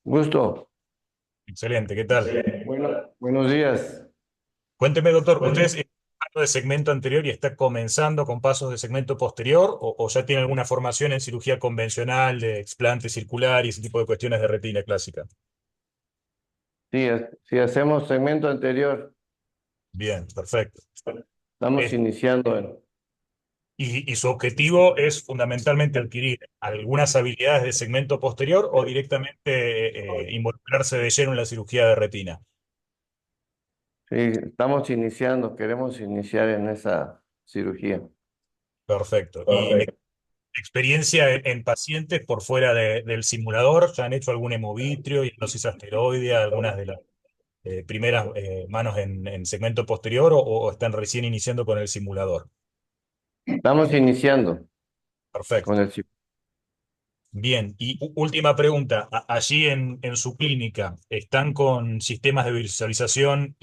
Gusto. Excelente, ¿qué tal? Buenos días. Cuénteme, doctor, ¿usted es de segmento anterior y está comenzando con pasos de segmento posterior o ya tiene alguna formación en cirugía convencional de explante circular y ese tipo de cuestiones de retina clásica? Sí, si hacemos segmento anterior, Bien, perfecto. estamos Eh, iniciando y su objetivo es fundamentalmente adquirir algunas habilidades de segmento posterior o directamente involucrarse de lleno en la cirugía de retina. sí, estamos iniciando, queremos iniciar en esa cirugía. Perfecto. ¿Y experiencia en pacientes por fuera del simulador? ¿Ya han hecho algún hemovitrio y hipnosis asteroidea, algunas de las primeras manos en segmento posterior o están recién iniciando con el simulador? Estamos iniciando con Perfecto. el Bien, y última pregunta. Allí en su clínica, ¿están con sistemas de visualización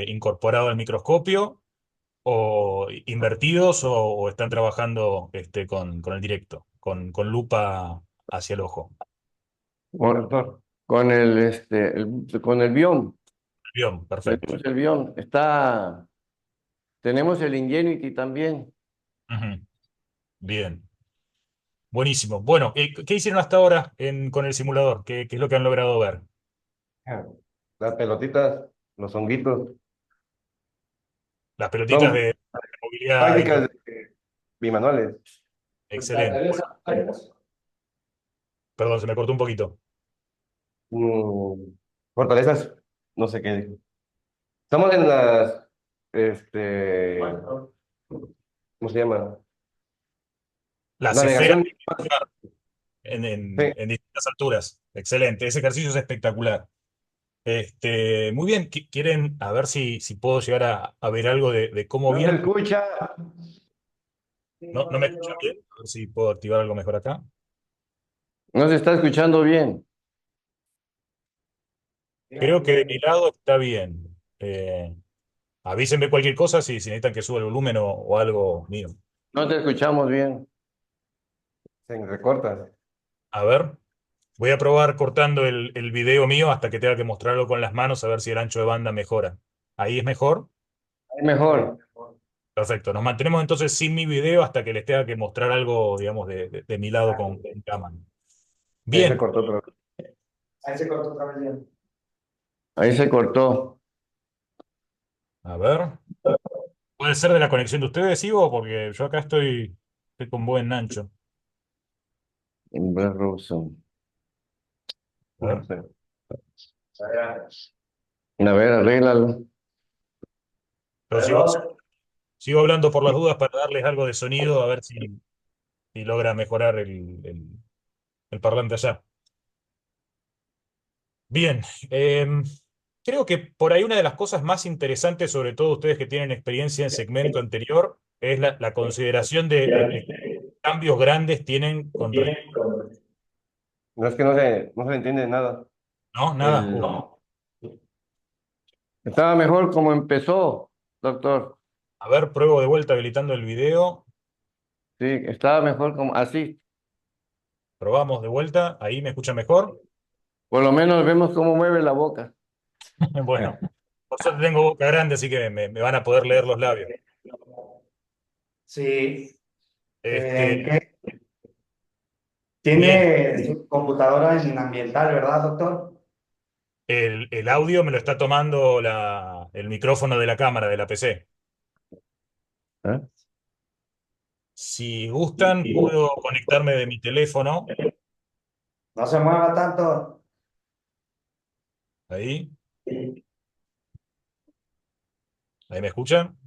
incorporado al microscopio o invertidos o están trabajando con el directo, con lupa hacia el ojo? con con el BIOM. Bien, perfecto. Tenemos el BIOM. Tenemos el Ingenuity también. Ujú. Bien, buenísimo. Bueno, ¿qué hicieron hasta ahora con el simulador? ¿Qué es lo que han logrado ver? Las pelotitas, los honguitos, Las pelotitas son de movilidad prácticas bimanuales. excelente. Perdón, se me cortó un poquito. Mm, fortalezas, no sé qué. Estamos en las, ¿cómo se llama? Las esferas Navegación. Sí. en distintas alturas. Excelente. Ese ejercicio es espectacular. Muy bien. ¿Quieren a ver si puedo llegar a ver algo de cómo No se viene? escucha. ¿No me escuchan bien? A ver si puedo activar algo mejor acá. No se está escuchando bien. Creo que de mi lado está bien. Avísenme cualquier cosa si necesitan que suba el volumen o algo mío. No te escuchamos bien. Se recorta. A ver, voy a probar cortando el video mío hasta que tenga que mostrarlo con las manos a ver si el ancho de banda mejora. ¿Ahí es mejor? Ahí mejor. Perfecto. Nos mantenemos entonces sin mi video hasta que les tenga que mostrar algo, digamos, de mi lado con cámara. Ahí se Bien, cortó otra vez. Ahí se cortó otra vez ya. Ahí se cortó. a ver. ¿Puede ser de la conexión de ustedes, Ivo? Porque yo acá estoy con buen ancho. En Brad Robson. A ver. No sé. A ver, arréglalo. Pero sigo hablando por las dudas para darles algo de sonido, a ver si logra mejorar el parlante allá. Bien, creo que por ahí una de las cosas más interesantes, sobre todo ustedes que tienen experiencia en segmento anterior, es la consideración de cambios grandes tienen con... No es que no se entiende nada. ¿No? Nada. El... Estaba mejor como empezó, doctor. A ver, pruebo de vuelta habilitando el video. Sí, estaba mejor como así. Probamos de vuelta. Ahí me escucha mejor. Por lo menos vemos cómo mueve la boca. Bueno, por suerte tengo boca grande, así que me van a poder leer los labios. Sí, Este, ¿qué? bien, Tiene su computadora en ambiental, ¿verdad, doctor? el audio me lo está tomando el micrófono de la cámara de la PC. ¿Eh? Si gustan, puedo conectarme de mi teléfono. No se mueva tanto. Ahí, ahí me escuchan.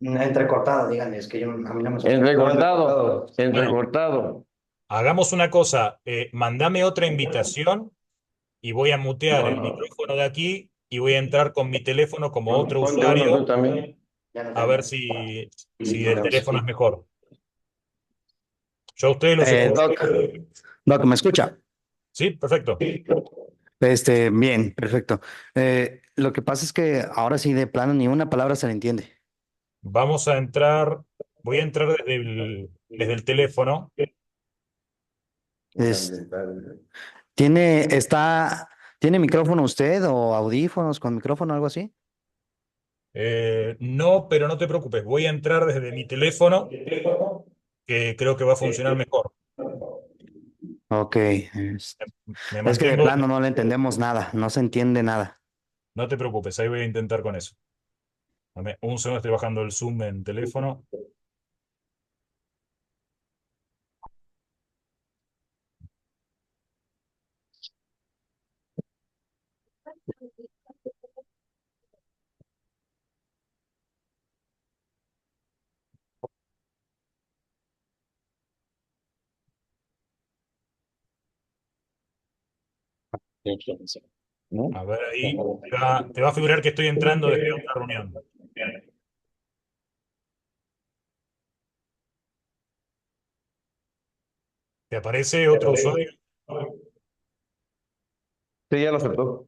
Entrecortado, díganle, es que a mí no me escucha. Entrecortado, Bueno, entrecortado. hagamos una cosa. Mandame otra invitación y voy a mutear el micrófono de aquí y voy a entrar con mi teléfono como otro Ponte uno tú usuario también. Ya no a ver tengo. si el teléfono es mejor. Yo a ustedes los escucho. Doc, Doc, ¿me escucha? Sí, perfecto. Bien, perfecto. Lo que pasa es que ahora sí, de plano, ni una palabra se le entiende. Vamos a entrar, voy a entrar desde el teléfono Es- ¿tiene micrófono usted o audífonos con micrófono, algo así? No, pero no te preocupes, voy a entrar desde mi teléfono, que creo que va a funcionar mejor. Ok. Me Es que de mantengo, plano no le entendemos nada, no se entiende nada. no te preocupes, ahí voy a intentar con eso. Dame un segundo, estoy bajando el Zoom en teléfono. ¿No? A ver ahí, te va a figurar que estoy entrando desde otra reunión. ¿Te aparece otro usuario? Sí, ya lo aceptó.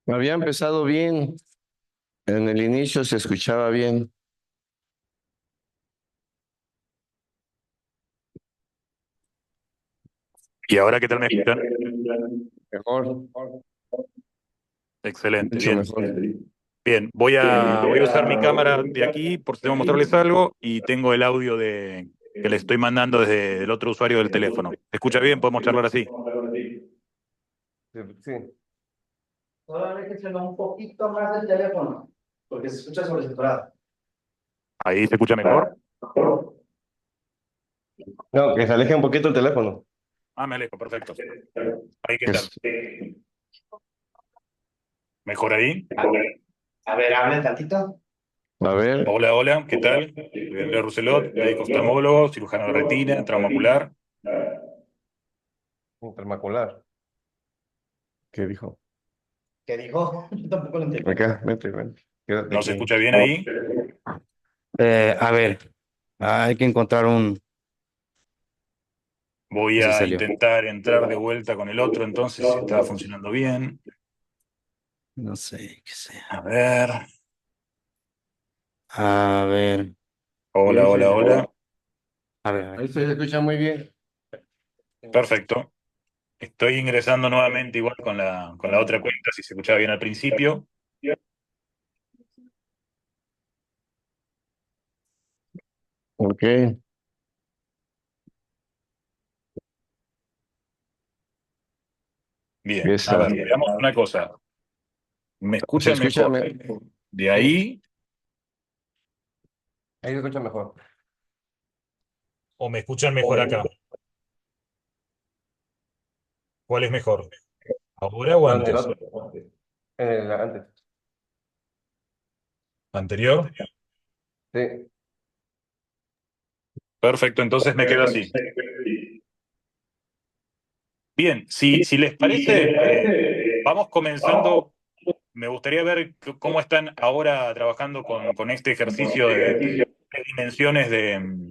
Había empezado bien. En el inicio se escuchaba bien. ¿Y ahora qué tal me escuchan? Mejor, Excelente, mucho bien. mejor. Bien, voy a usar mi cámara de aquí por si tengo que mostrarles algo y tengo el audio que le estoy mandando desde el otro usuario del teléfono. ¿Se escucha bien? ¿Podemos charlar así? Sí, sí. Solo aléjenselo un poquito más del teléfono, porque se escucha sobresaturado. ¿Ahí se escucha mejor? No, que se aleje un poquito el teléfono. Ah, me alejo, perfecto. ¿Ahí qué Que tal? ¿Mejor ahí? A ver, hablen tantito. A ver, Hola, hola, ¿qué tal? Soy Andrés Roselot, médico oftalmólogo, cirujano de retina, trauma ocular. intermacular. ¿Qué dijo? ¿Qué dijo? Yo tampoco lo entiendo. Acá, vente, vente. Quédate ¿No se aquí. escucha bien ahí? A ver, hay que encontrar un... Voy Se a salió. intentar entrar de vuelta con el otro, entonces, si está funcionando bien. No sé qué sea. A ver. A ver, Sí, Hola, ahí hola, hola. a ver. ahí se escucha muy bien. Perfecto. Estoy ingresando nuevamente igual con la otra cuenta, si se escuchaba bien al principio. Ok. Bien, a Esa. ver, veamos una cosa. ¿Me Se escuchan escucha, mejor de sí, ahí ahí se escucha mejor. o me escuchan mejor acá? ¿Cuál es mejor? ¿Ahora o No, en el antes? otro. En el antes. ¿Anterior? Sí. Perfecto, entonces me quedo así. Bien, si les parece, vamos comenzando. Me gustaría ver cómo están ahora trabajando con este ejercicio de dimensiones de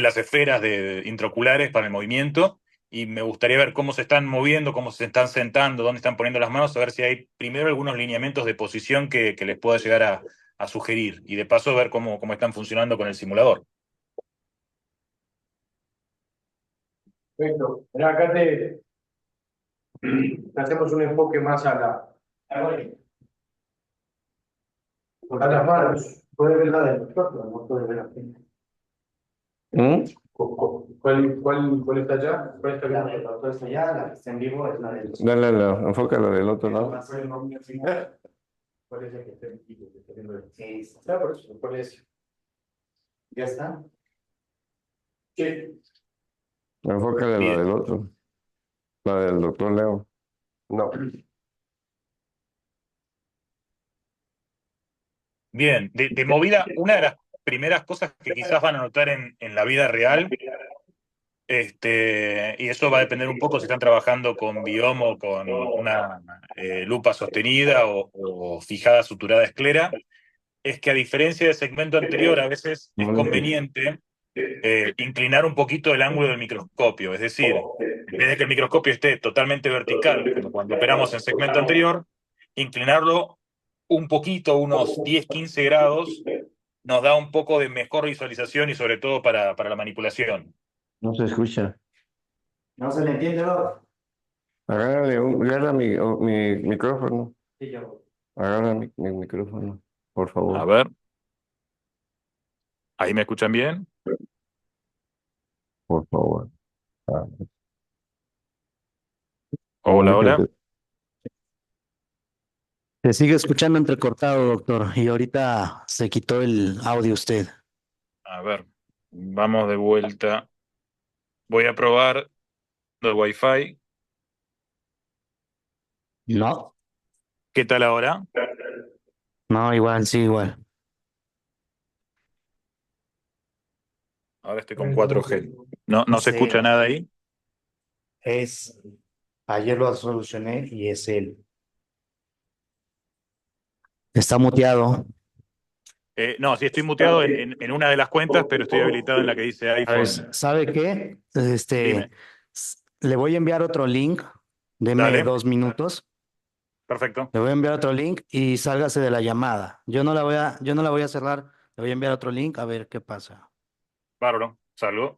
las esferas intraoculares para el movimiento. Y me gustaría ver cómo se están moviendo, cómo se están sentando, dónde están poniendo las manos, a ver si hay primero algunos lineamientos de posición que les pueda llegar a sugerir. Y de paso ver cómo están funcionando con el simulador. Perfecto. Mira, acá te hacemos un enfoque más a las manos. Puedes ver la del doctor, pero no puedes ver aquí. ¿Mm? ¿Cuál está allá? ¿Cuál está La acá? del doctor está allá, la que está en vivo es la del... Dale, enfócalo del otro lado. ¿Cuál es el que está aquí? Que está viendo el- Sí, Ah, por eso, ¿cuál es? ya está. Sí. Enfócale la Bien. del otro. La del doctor Leo. No. Bien, de movida, una de las primeras cosas que quizás van a notar en la vida real, y eso va a depender un poco si están trabajando con bioma o con una lupa sostenida o fijada suturada esclera, es que a diferencia del segmento anterior, a veces es conveniente inclinar un poquito el ángulo del microscopio, es decir, en vez de que el microscopio esté totalmente vertical, como cuando operamos en segmento anterior, inclinarlo un poquito, unos 10-15 grados, nos da un poco de mejor visualización y sobre todo para la manipulación. No se escucha. ¿No se le entiende, Doc? Agarra mi micrófono. Sí, yo. Agarra mi micrófono, por A favor. ver, ¿ahí me escuchan bien? Por favor. Ah, Hola, hola. comuníquense. Se sigue escuchando entrecortado, doctor, y ahorita se quitó el audio usted. A ver, vamos de vuelta. Voy a probar el Wi-Fi. No, ¿Qué tal ahora? no, igual, sí, igual. Ahora estoy con 4G. ¿No se Sí, escucha nada ahí? es, ayer lo solucioné y es él. Está muteado. No, sí estoy muteado en una de las cuentas, pero estoy habilitado en la que dice A ver, iPhone. ¿sabe qué? Dime. Le voy a enviar otro link. Deme Dale, 2 minutos. perfecto. Le voy a enviar otro link y sálgase de la llamada. Yo no la voy a cerrar. Le voy a enviar otro link a ver qué pasa. Bárbaro. Salud.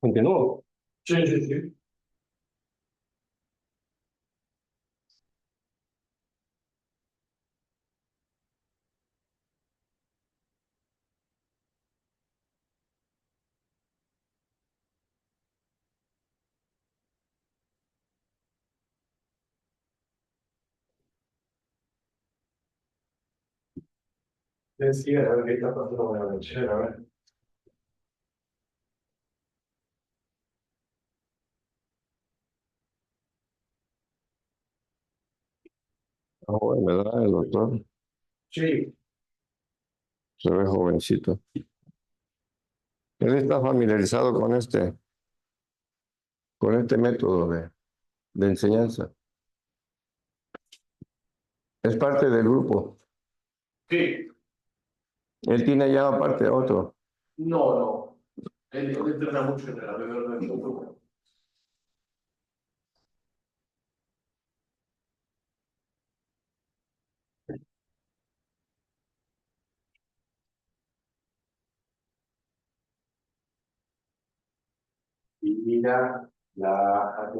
Continúo. Sí, sí, sí. Decía, a ver qué está pasando con la versión, a ver. Ah, bueno, ¿verdad? El doctor Sí, se ve jovencito. Él está familiarizado con este método de enseñanza. Es parte del grupo. sí. Él tiene ya aparte otro. No, no. Él entrena mucho en el alrededor de nuestro grupo. Y mira la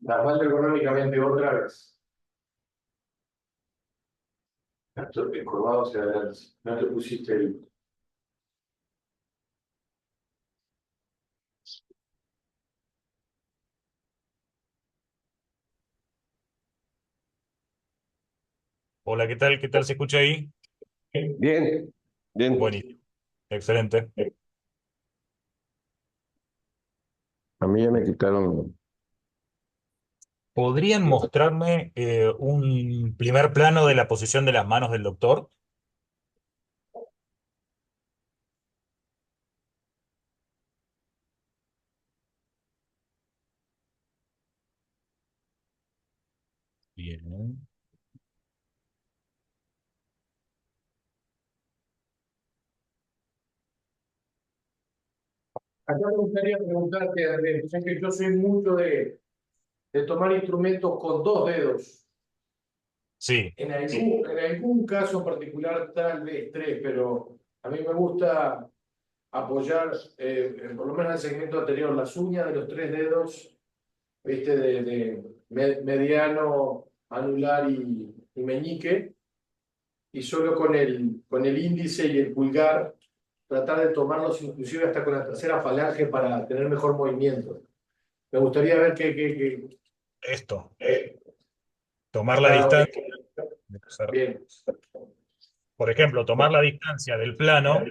falta económicamente otra vez. Esto encorvado hacia adelante. No te pusiste el. Hola, ¿qué tal? ¿Qué tal se escucha ahí? Bien, bien. Buenísimo. Excelente. A mí ya me quitaron. ¿Podrían mostrarme un primer plano de la posición de las manos del doctor? Bien. Acá me gustaría preguntarte, Andrés, ya que yo soy mucho de tomar instrumentos con dos dedos. Sí, En algún caso en particular, tal vez tres, pero a mí me gusta apoyar, por lo menos en el segmento anterior, las uñas de los tres dedos, ¿viste? Mediano, anular y meñique, y solo con el índice y el pulgar, tratar de tomarlos inclusive hasta con la tercera falange para tener mejor movimiento. Me gustaría ver esto. Tomar la claro, distancia. bien. Por ejemplo, tomar la distancia del plano.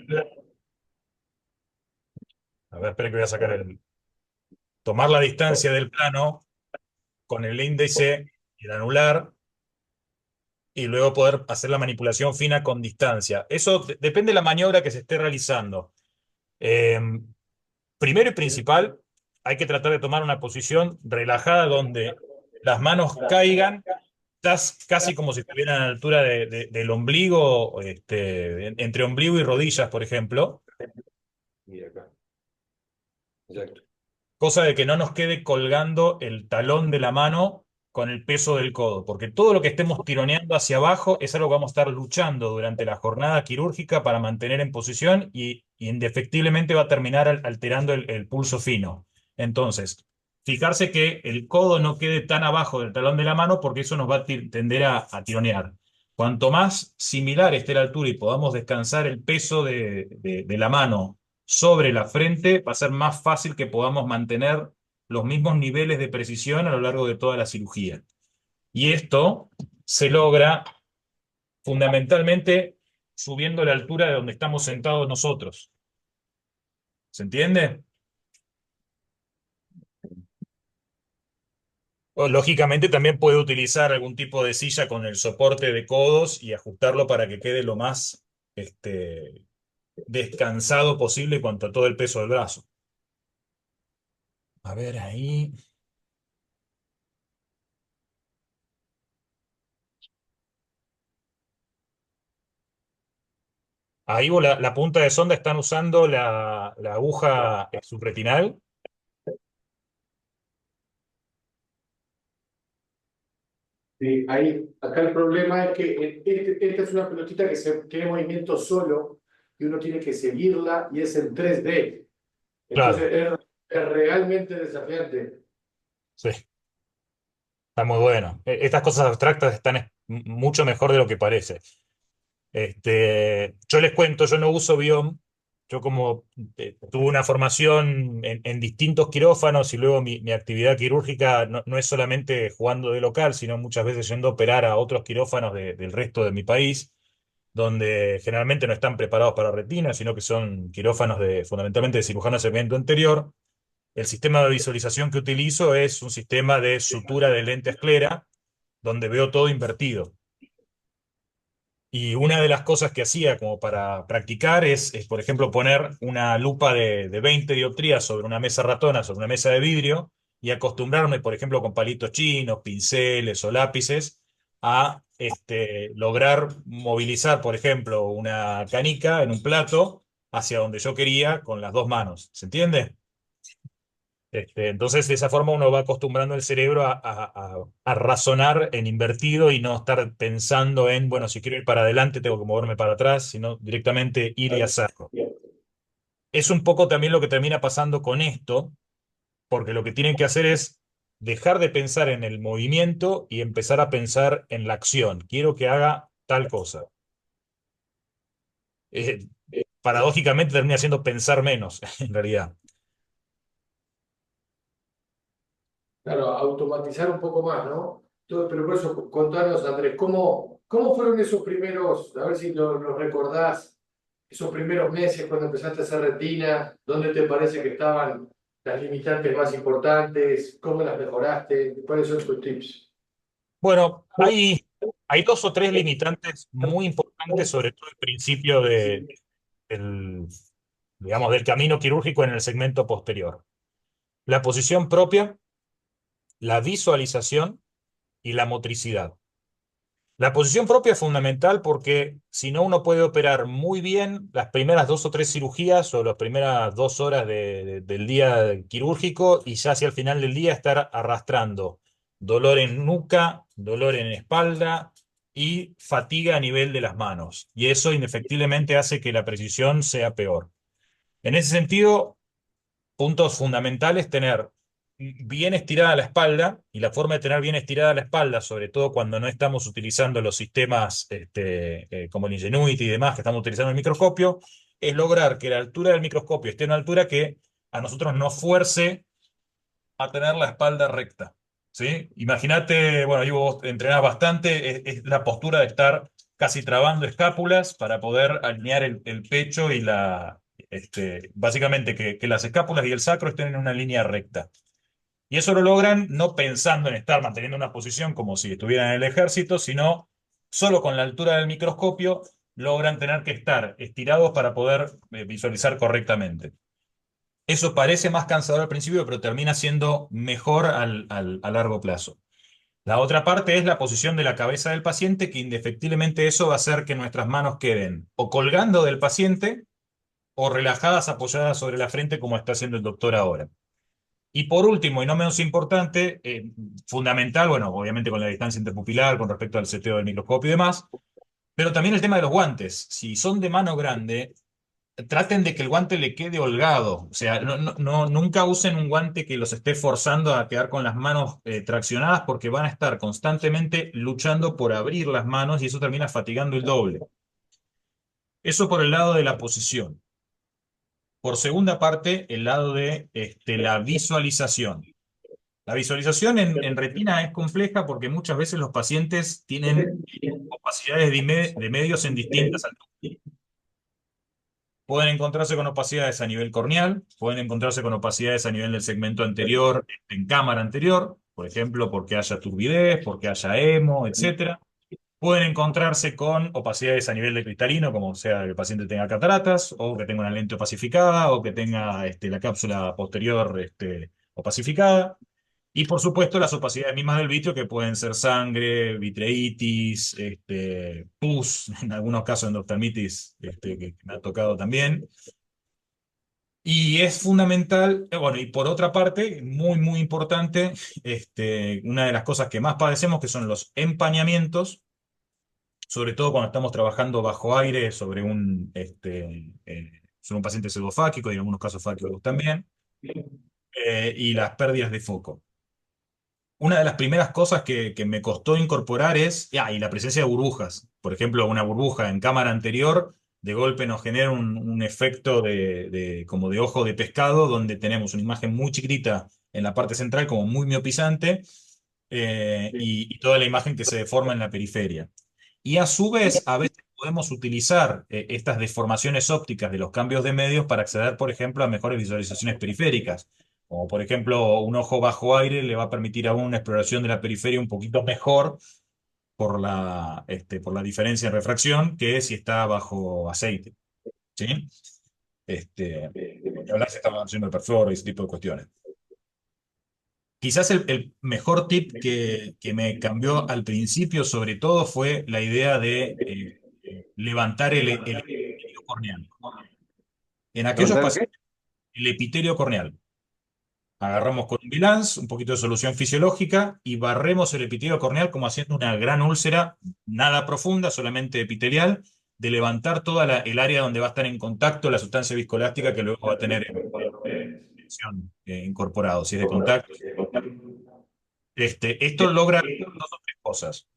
A ver, espera que voy a sacar el. Tomar la distancia del plano con el índice y el anular y luego poder hacer la manipulación fina con distancia. Eso depende de la maniobra que se esté realizando. Eh, Primero y principal, hay que tratar de tomar una posición relajada donde las manos caigan casi como si estuvieran a la altura del ombligo, entre ombligo y rodillas, por ejemplo, Mira acá. Exacto. cosa de que no nos quede colgando el talón de la mano con el peso del codo, porque todo lo que estemos tironeando hacia abajo es algo que vamos a estar luchando durante la jornada quirúrgica para mantener en posición y indefectiblemente va a terminar alterando el pulso fino. Entonces, fijarse que el codo no quede tan abajo del talón de la mano porque eso nos va a tender a tironear. Cuanto más similar esté la altura y podamos descansar el peso de la mano sobre la frente, va a ser más fácil que podamos mantener los mismos niveles de precisión a lo largo de toda la cirugía. Y esto se logra fundamentalmente subiendo la altura de donde estamos sentados nosotros. ¿Se entiende? O, lógicamente también puede utilizar algún tipo de silla con el soporte de codos y ajustarlo para que quede lo más descansado posible en cuanto a todo el peso del brazo. A ver ahí. Ahí vos la punta de sonda están usando la aguja subretinal. Sí, ahí, acá el problema es que esta es una pelotita que tiene movimiento solo y uno tiene que seguirla y es en 3D. Claro, Entonces es realmente desafiante. sí, está muy bueno. Estas cosas abstractas están mucho mejor de lo que parece. Yo les cuento, yo no uso BIOM. Yo como tuve una formación en distintos quirófanos y luego mi actividad quirúrgica no es solamente jugando de local, sino muchas veces yendo a operar a otros quirófanos del resto de mi país, donde generalmente no están preparados para retina, sino que son quirófanos fundamentalmente de cirujano de segmento anterior. El sistema de visualización que utilizo es un sistema de sutura de lente a esclera, donde veo todo invertido. Y una de las cosas que hacía como para practicar por ejemplo, poner una lupa de 20 dioptrías sobre una mesa ratona, sobre una mesa de vidrio, y acostumbrarme, por ejemplo, con palitos chinos, pinceles o lápices, a lograr movilizar, por ejemplo, una canica en un plato hacia donde yo quería con las dos manos. ¿Se entiende? Entonces, de esa forma uno va acostumbrando el cerebro a razonar en invertido y no estar pensando en, bueno, si quiero ir para adelante tengo que moverme para atrás, sino directamente ir y hacerlo. Es un poco también lo que termina pasando con esto, porque lo que tienen que hacer es dejar de pensar en el movimiento y empezar a pensar en la acción. Quiero que haga tal cosa. Eh, Paradójicamente termina siendo pensar menos, en realidad. Claro, automatizar un poco más, ¿no? Pero por eso, contanos, Andrés, ¿cómo fueron esos primeros, a ver si los recordás, esos primeros meses cuando empezaste a hacer retina? ¿Dónde te parece que estaban las limitantes más importantes? ¿Cómo las mejoraste? ¿Cuáles son tus tips? Bueno, hay dos o tres limitantes muy importantes, sobre todo el principio del, digamos, del camino quirúrgico en el segmento posterior. La posición propia, la visualización y la motricidad. La posición propia es fundamental porque si no uno puede operar muy bien las primeras dos o tres cirugías o las primeras 2 horas del día quirúrgico y ya hacia el final del día estar arrastrando dolor en nuca, dolor en espalda y fatiga a nivel de las manos. Y eso indefectiblemente hace que la precisión sea peor. En ese sentido, puntos fundamentales: tener bien estirada la espalda, y la forma de tener bien estirada la espalda, sobre todo cuando no estamos utilizando los sistemas como el Ingenuity y demás, que estamos utilizando el microscopio, es lograr que la altura del microscopio esté en una altura que a nosotros nos fuerce a tener la espalda recta. ¿Sí? Imagínate, bueno, ahí vos entrenás bastante, es la postura de estar casi trabando escápulas para poder alinear el pecho y básicamente que las escápulas y el sacro estén en una línea recta. Y eso lo logran no pensando en estar manteniendo una posición como si estuvieran en el ejército, sino solo con la altura del microscopio logran tener que estar estirados para poder visualizar correctamente. Eso parece más cansador al principio, pero termina siendo mejor a largo plazo. La otra parte es la posición de la cabeza del paciente, que indefectiblemente eso va a hacer que nuestras manos queden o colgando del paciente o relajadas apoyadas sobre la frente como está haciendo el doctor ahora. Y por último, y no menos importante, fundamental, bueno, obviamente con la distancia interpupilar, con respecto al seteo del microscopio y demás, pero también el tema de los guantes. Si son de mano grande, traten de que el guante le quede holgado. O sea, nunca usen un guante que los esté forzando a quedar con las manos traccionadas porque van a estar constantemente luchando por abrir las manos y eso termina fatigando el doble. Eso por el lado de la posición. Por segunda parte, el lado de la visualización. La visualización en retina es compleja porque muchas veces los pacientes tienen opacidades de medios en distintas alturas. Pueden encontrarse con opacidades a nivel corneal, pueden encontrarse con opacidades a nivel del segmento anterior, en cámara anterior, por ejemplo, porque haya turbidez, porque haya hemo, etcétera. Pueden encontrarse con opacidades a nivel de cristalino, como sea que el paciente tenga cataratas, o que tenga una lente opacificada, o que tenga la cápsula posterior opacificada. Y por supuesto las opacidades mismas del vitrio, que pueden ser sangre, vitreitis, pus, en algunos casos endoftalmitis, que me ha tocado también. Y es fundamental, bueno, y por otra parte, muy, muy importante, una de las cosas que más padecemos, que son los empañamientos, sobre todo cuando estamos trabajando bajo aire sobre un paciente pseudofáquico y en algunos casos fáquicos también, y las pérdidas de foco. Una de las primeras cosas que me costó incorporar y la presencia de burbujas. Por ejemplo, una burbuja en cámara anterior, de golpe nos genera un efecto como de ojo de pescado, donde tenemos una imagen muy chiquitita en la parte central, como muy miopizante, y toda la imagen que se deforma en la periferia. Y a su vez, a veces podemos utilizar estas deformaciones ópticas de los cambios de medios para acceder, por ejemplo, a mejores visualizaciones periféricas. Como por ejemplo, un ojo bajo aire le va a permitir aún una exploración de la periferia un poquito mejor por la diferencia en refracción que si está bajo aceite. ¿Sí? Ni hablar si estamos haciendo el perfluoro y ese tipo de cuestiones. Quizás el mejor tip que me cambió al principio, sobre todo, fue la idea de levantar el epitelio corneal. En aquellos pacientes, el epitelio corneal. Agarramos con un Bilans, un poquito de solución fisiológica y barremos el epitelio corneal como haciendo una gran úlcera, nada profunda, solamente epitelial, de levantar toda el área donde va a estar en contacto la sustancia viscoelástica que luego va a tener tensión incorporado, si es de contacto. Esto logra dos o tres cosas.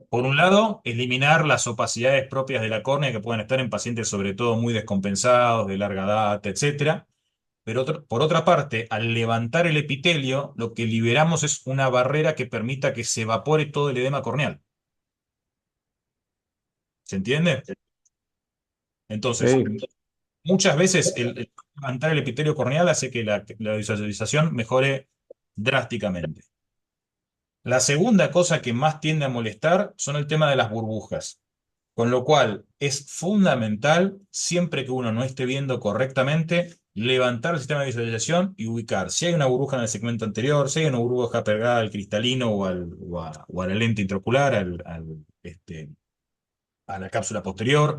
Por un lado, eliminar las opacidades propias de la córnea que pueden estar en pacientes sobre todo muy descompensados, de larga data, etcétera. Pero por otra parte, al levantar el epitelio, lo que liberamos es una barrera que permita que se evapore todo el edema corneal. ¿Se entiende? Entonces, Sí. muchas veces el levantar el epitelio corneal hace que la visualización mejore drásticamente. La segunda cosa que más tiende a molestar son el tema de las burbujas. Con lo cual es fundamental, siempre que uno no esté viendo correctamente, levantar el sistema de visualización y ubicar si hay una burbuja en el segmento anterior, si hay una burbuja pegada al cristalino o a la lente intraocular, a la cápsula posterior,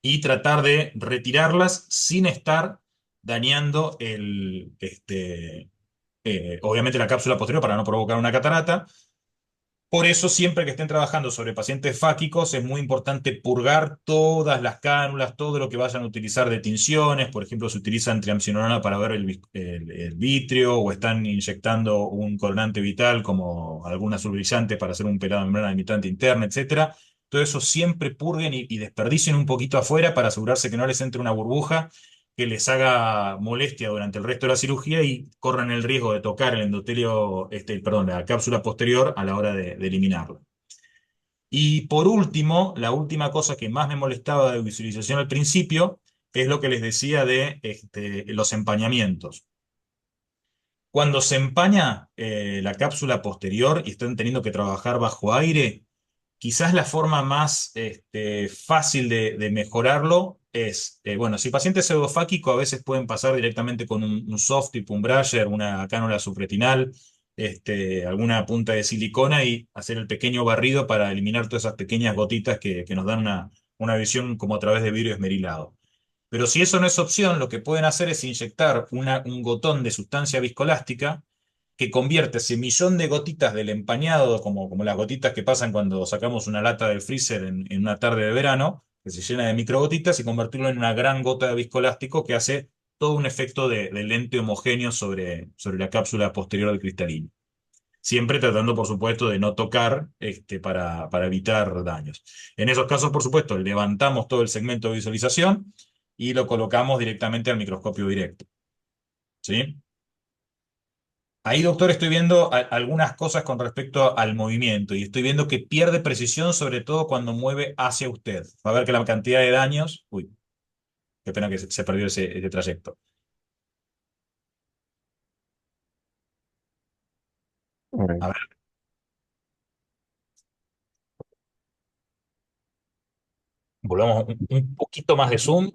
y tratar de retirarlas sin estar dañando obviamente la cápsula posterior para no provocar una catarata. Por eso, siempre que estén trabajando sobre pacientes fáquicos, es muy importante purgar todas las cánulas, todo lo que vayan a utilizar de tinciones. Por ejemplo, se utilizan triamcinolona para ver el vitrio, o están inyectando un colorante vital como algún azulbrizante para hacer un pelado de membrana limitante interna, etcétera. Todo eso siempre purguen y desperdicien un poquito afuera para asegurarse que no les entre una burbuja que les haga molestia durante el resto de la cirugía y corran el riesgo de tocar el endotelio, perdón, la cápsula posterior a la hora de eliminarlo. Y por último, la última cosa que más me molestaba de visualización al principio es lo que les decía de los empañamientos. Cuando se empaña la cápsula posterior y están teniendo que trabajar bajo aire, quizás la forma más fácil de mejorarlo es, bueno, si el paciente es pseudofáquico, a veces pueden pasar directamente con un soft tipo un brusher, una cánula subretinal, alguna punta de silicona y hacer el pequeño barrido para eliminar todas esas pequeñas gotitas que nos dan una visión como a través de vidrio esmerilado. Pero si eso no es opción, lo que pueden hacer es inyectar un gotón de sustancia viscoelástica que convierte ese millón de gotitas del empañado, como las gotitas que pasan cuando sacamos una lata del freezer en una tarde de verano, que se llena de microgotitas, y convertirlo en una gran gota de viscoelástico que hace todo un efecto de lente homogéneo sobre la cápsula posterior del cristalino. Siempre tratando, por supuesto, de no tocar para evitar daños. En esos casos, por supuesto, levantamos todo el segmento de visualización y lo colocamos directamente al microscopio directo. ¿Sí? Ahí, doctor, estoy viendo algunas cosas con respecto al movimiento y estoy viendo que pierde precisión, sobre todo cuando mueve hacia usted. Va a ver que la cantidad de daños... Uy, qué pena que se perdió ese trayecto. A ver, volvamos un poquito más de zoom.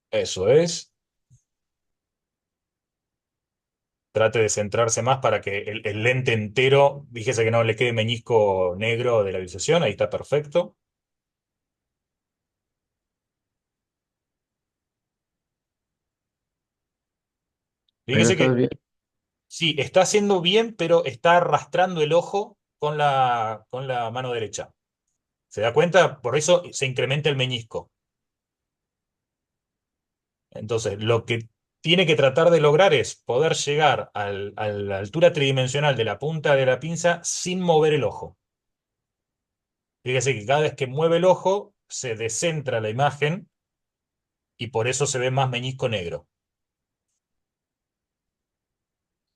Eso es. Trate de centrarse más para que el lente entero, fíjese que no le quede meñisco negro de la visualización, ahí está perfecto. Ahí lo Fíjese estás que bien. sí, está haciendo bien, pero está arrastrando el ojo con la mano derecha. ¿Se da cuenta? Por eso se incrementa el meñisco. Entonces, lo que tiene que tratar de lograr es poder llegar a la altura tridimensional de la punta de la pinza sin mover el ojo. Fíjese que cada vez que mueve el ojo, se descentra la imagen y por eso se ve más meñisco negro.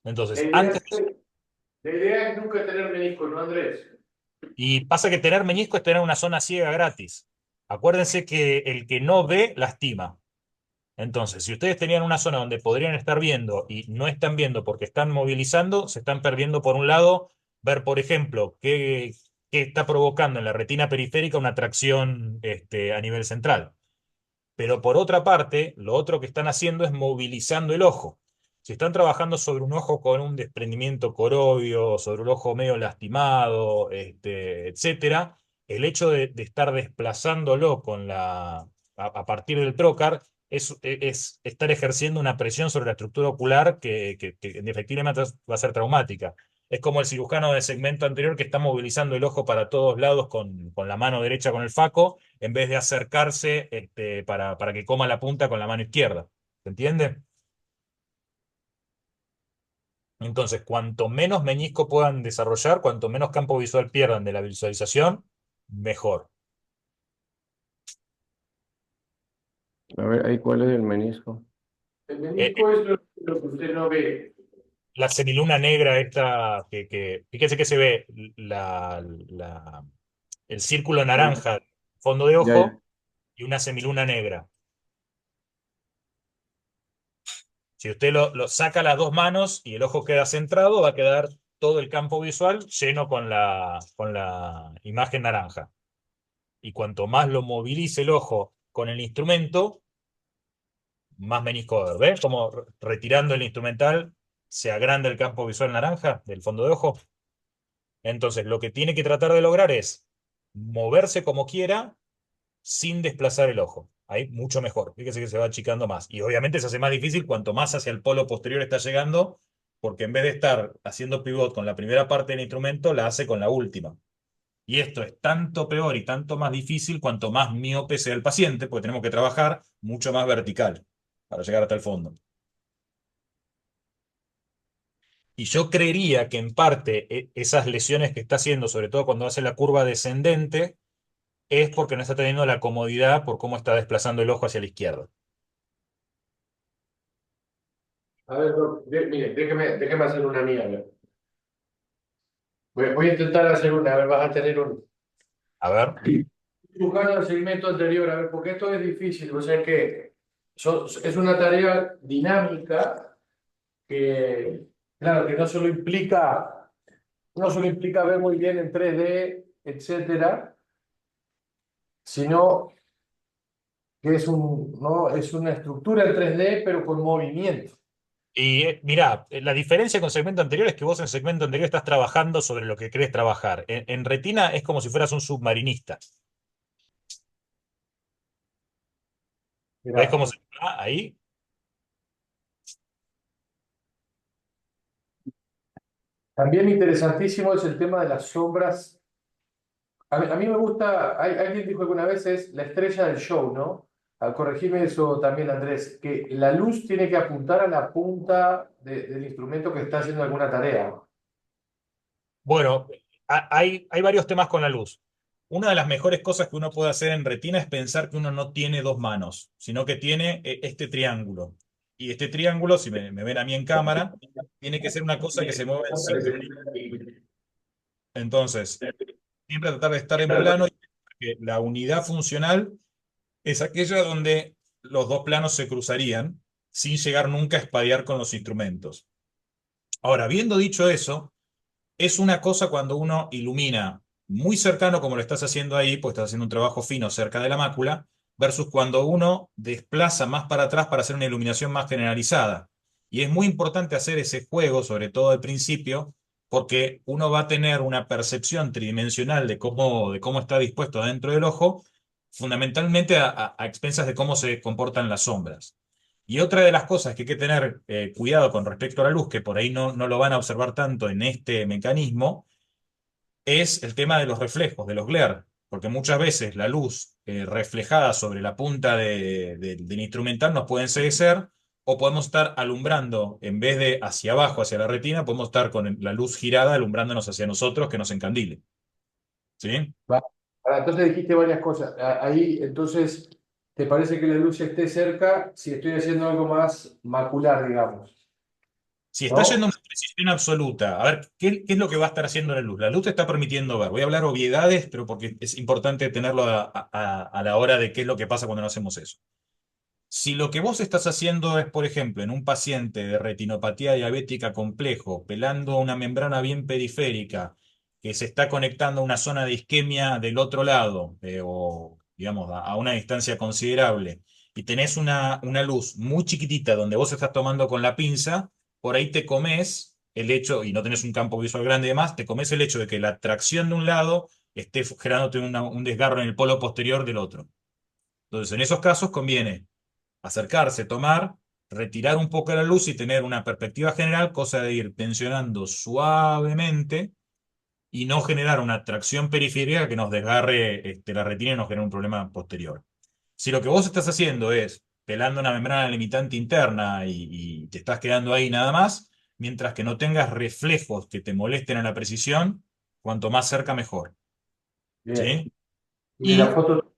La Entonces, idea antes, es, la idea es nunca tener menisco, ¿no, Andrés? y pasa que tener meñisco es tener una zona ciega gratis. Acuérdense que el que no ve, lastima. Entonces, si ustedes tenían una zona donde podrían estar viendo y no están viendo porque están movilizando, se están perdiendo por un lado, ver, por ejemplo, qué está provocando en la retina periférica una tracción a nivel central. Pero por otra parte, lo otro que están haciendo es movilizando el ojo. Si están trabajando sobre un ojo con un desprendimiento corobio, sobre un ojo medio lastimado, etcétera, el hecho de estar desplazándolo a partir del trocar es estar ejerciendo una presión sobre la estructura ocular que efectivamente va a ser traumática. Es como el cirujano de segmento anterior que está movilizando el ojo para todos lados con la mano derecha con el faco en vez de acercarse para que coma la punta con la mano izquierda. ¿Se entiende? Entonces, cuanto menos meñisco puedan desarrollar, cuanto menos campo visual pierdan de la visualización, mejor. A ver, ahí cuál es el menisco. El Eh, menisco es lo que usted no ve. la semiluna negra esta, fíjese que se ve el círculo naranja, fondo de Ya, ya. ojo, y una semiluna negra. Si usted lo saca las dos manos y el ojo queda centrado, va a quedar todo el campo visual lleno con la imagen naranja. Y cuanto más lo movilice el ojo con el instrumento, más menisco va a haber. ¿Ves? Como retirando el instrumental se agranda el campo visual naranja del fondo de ojo. Entonces, lo que tiene que tratar de lograr es moverse como quiera sin desplazar el ojo. Ahí mucho mejor. Fíjese que se va achicando más. Y obviamente se hace más difícil cuanto más hacia el polo posterior está llegando, porque en vez de estar haciendo pivot con la primera parte del instrumento, la hace con la última. Y esto es tanto peor y tanto más difícil cuanto más miope sea el paciente, porque tenemos que trabajar mucho más vertical para llegar hasta el fondo. Y yo creería que en parte esas lesiones que está haciendo, sobre todo cuando hace la curva descendente, es porque no está teniendo la comodidad por cómo está desplazando el ojo hacia la izquierda. A ver, mire, déjeme hacer una mía. A ver. Voy a intentar hacer una, a ver, vas a tener un. A ver. Buscando el segmento anterior, a ver, porque esto es difícil, o sea que es una tarea dinámica que Claro, que no solo implica ver muy bien en 3D, etcétera, sino que es una estructura en 3D, pero con movimiento. Y mirá, la diferencia con el segmento anterior es que vos en el segmento anterior estás trabajando sobre lo que querés trabajar. En retina es como si fueras un submarinista. ¿Ves Mirá. cómo se va ahí? También interesantísimo es el tema de las sombras. A mí me gusta, alguien dijo alguna vez, es la estrella del show, ¿no? Corregime eso también, Andrés, que la luz tiene que apuntar a la punta del instrumento que está haciendo alguna tarea. Bueno, hay varios temas con la luz. Una de las mejores cosas que uno puede hacer en retina es pensar que uno no tiene dos manos, sino que tiene este triángulo. Y este triángulo, si me ven a mí en cámara, tiene que ser una cosa que se mueva en sincronía. Entonces, siempre tratar de estar en plano y que la unidad funcional es aquella donde los dos planos se cruzarían sin llegar nunca a espadear con los instrumentos. Ahora, habiendo dicho eso, es una cosa cuando uno ilumina muy cercano, como lo estás haciendo ahí, pues estás haciendo un trabajo fino cerca de la mácula, versus cuando uno desplaza más para atrás para hacer una iluminación más generalizada. Y es muy importante hacer ese juego, sobre todo al principio, porque uno va a tener una percepción tridimensional de cómo está dispuesto adentro del ojo, fundamentalmente a expensas de cómo se comportan las sombras. Y otra de las cosas que hay que tener cuidado con respecto a la luz, que por ahí no lo van a observar tanto en este mecanismo, es el tema de los reflejos, de los glare, porque muchas veces la luz reflejada sobre la punta del instrumental nos puede enceguecer o podemos estar alumbrando, en vez de hacia abajo, hacia la retina, podemos estar con la luz girada alumbrándonos hacia nosotros que nos encandile. ¿Sí? Va. Ahora, entonces dijiste varias cosas. Ahí, entonces, ¿te parece que la luz esté cerca si estoy haciendo algo más macular, digamos? Si está yendo a ¿No? una precisión absoluta, a ver, ¿qué es lo que va a estar haciendo la luz? La luz te está permitiendo ver. Voy a hablar obviedades, pero porque es importante tenerlo a la hora de qué es lo que pasa cuando no hacemos eso. Si lo que vos estás haciendo es, por ejemplo, en un paciente de retinopatía diabética complejo, pelando una membrana bien periférica, que se está conectando a una zona de isquemia del otro lado, o digamos, a una distancia considerable, y tenés una luz muy chiquitita donde vos estás tomando con la pinza, por ahí te comes el hecho, y no tenés un campo visual grande y demás, te comes el hecho de que la tracción de un lado esté generándote un desgarro en el polo posterior del otro. Entonces, en esos casos conviene acercarse, tomar, retirar un poco la luz y tener una perspectiva general, cosa de ir tensionando suavemente y no generar una tracción periférica que nos desgarre la retina y nos genere un problema posterior. Si lo que vos estás haciendo es pelando una membrana limitante interna y te estás quedando ahí nada más, mientras que no tengas reflejos que te molesten a la precisión, cuanto más cerca mejor. Bien. ¿Sí? Y de la Y foto.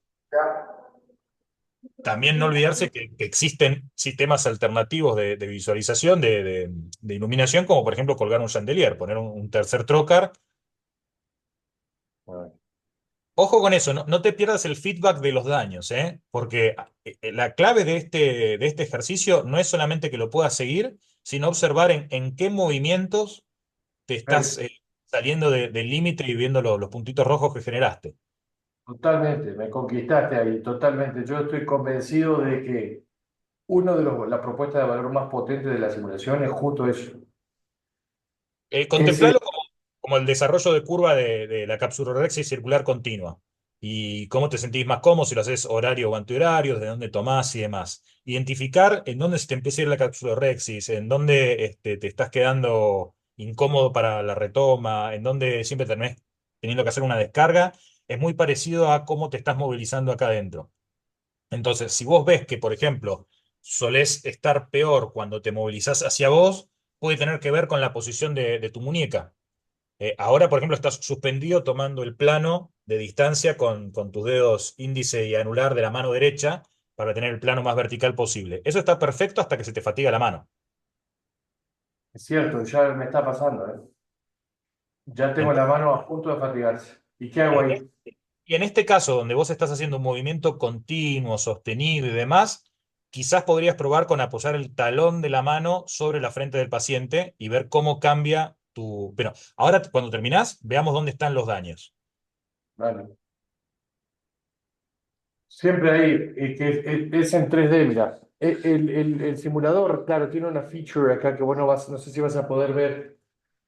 también no olvidarse que existen sistemas alternativos de visualización, de iluminación, como por ejemplo colgar un chandelier, poner un tercer trocar. Ojo con eso, no te pierdas el feedback de los daños, ¿eh? Porque la clave de este ejercicio no es solamente que lo puedas seguir, sino observar en qué movimientos te estás saliendo del límite y viendo los puntitos rojos que generaste. Totalmente, me conquistaste ahí, totalmente. Yo estoy convencido de que uno de las propuestas de valor más potentes de la simulación es justo eso. Ese, Contemplalo como el desarrollo de curva de la capsulorhexia circular continua. Y cómo te sentís más cómodo si lo haces horario o antihorario, de dónde tomás y demás. Identificar en dónde se te empieza a ir la capsulorhexis, en dónde te estás quedando incómodo para la retoma, en dónde siempre terminás teniendo que hacer una descarga, es muy parecido a cómo te estás movilizando acá adentro. Entonces, si vos ves que, por ejemplo, solés estar peor cuando te movilizás hacia vos, puede tener que ver con la posición de tu muñeca. Ahora, por ejemplo, estás suspendido tomando el plano de distancia con tus dedos índice y anular de la mano derecha para tener el plano más vertical posible. Eso está perfecto hasta que se te fatiga la mano. es cierto, ya me está pasando, ¿eh? Ya tengo la Entonces, mano a punto de fatigarse. ¿Y qué hago en ahí? este, y en este caso, donde vos estás haciendo un movimiento continuo, sostenido y demás, quizás podrías probar con apoyar el talón de la mano sobre la frente del paciente y ver cómo cambia tu... Pero ahora, cuando terminás, veamos dónde están los daños. Vale. Siempre ahí, que es en 3D, mira. El simulador, claro, tiene una feature acá que vos no sé si vas a poder ver.